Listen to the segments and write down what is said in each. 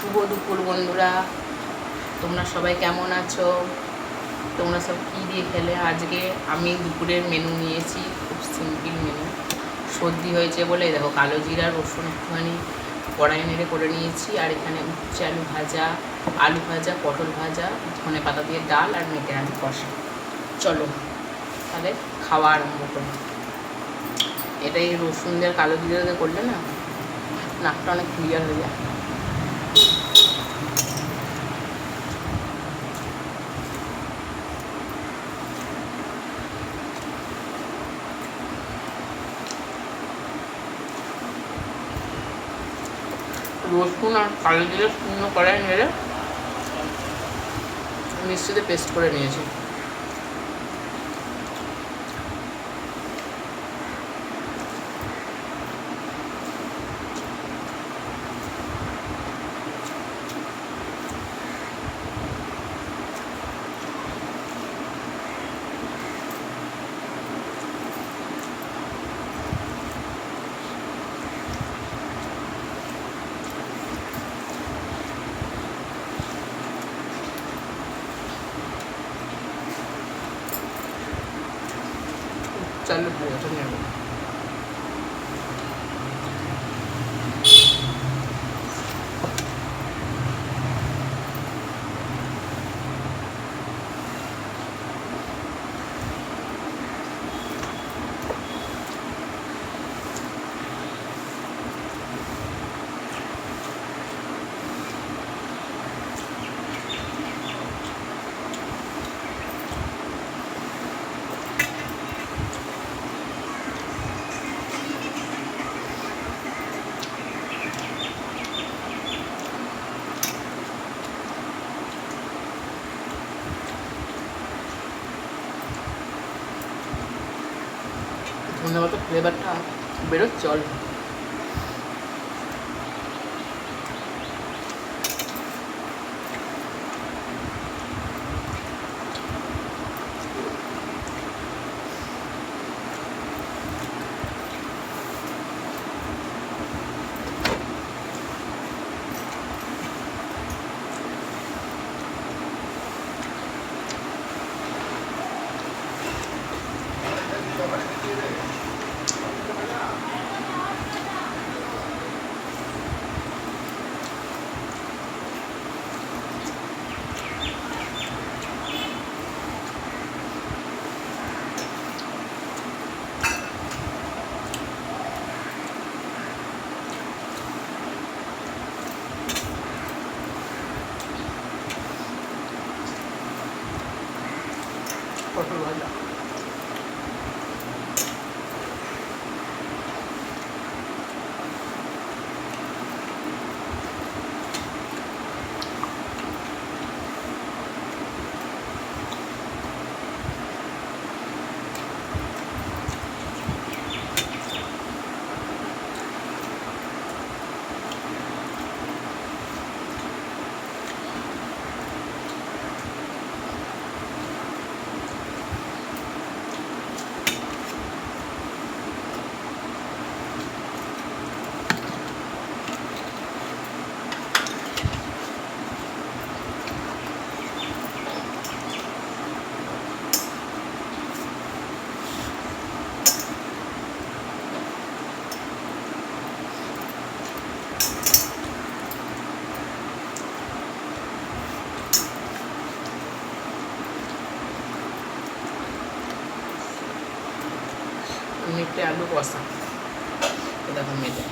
শুভ দুপুর বন্ধুরা, তোমরা সবাই কেমন আছো? তোমরা সব কী দিয়ে খেলে? আজকে আমি দুপুরের মেনু নিয়েছি, খুব সিম্পল মেনু। সর্দি হয়েছে বলে দেখো কালো জিরা রসুন একটুখানি কড়াই নেড়ে করে নিয়েছি, আর এখানে উচ্ছে আলু ভাজা পটল ভাজা, ধনে পাতা দিয়ে ডাল আর মেটে আলু কষা। চলো তাহলে খাওয়া আরম্ভ করি। এটাই রসুন দিয়ে কালো জিরা দিয়ে করলে না নাকটা অনেক ক্লিয়ার হয়ে যায়। রসুন আর কালো জিরে শুকনো কড়াই নেড়ে মিক্সিতে পেস্ট করে নিয়েছি। চালু ভাজাটা নেব। ধনে পাতার ফ্লেভারটা বেরোচ্ছে অল্প। পটল ভাজা মেটে আলু কষা। দেখো মেটে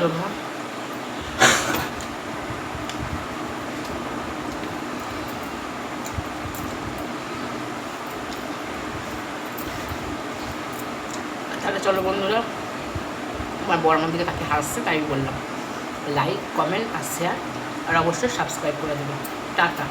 চলো মা। তাহলে চলো বন্ধুরা, আমার বড় আমার দিকে তাকে হাসছে তাই বললাম। লাইক, কমেন্ট আর শেয়ার আর অবশ্যই সাবস্ক্রাইব করে দেবে। টাটা।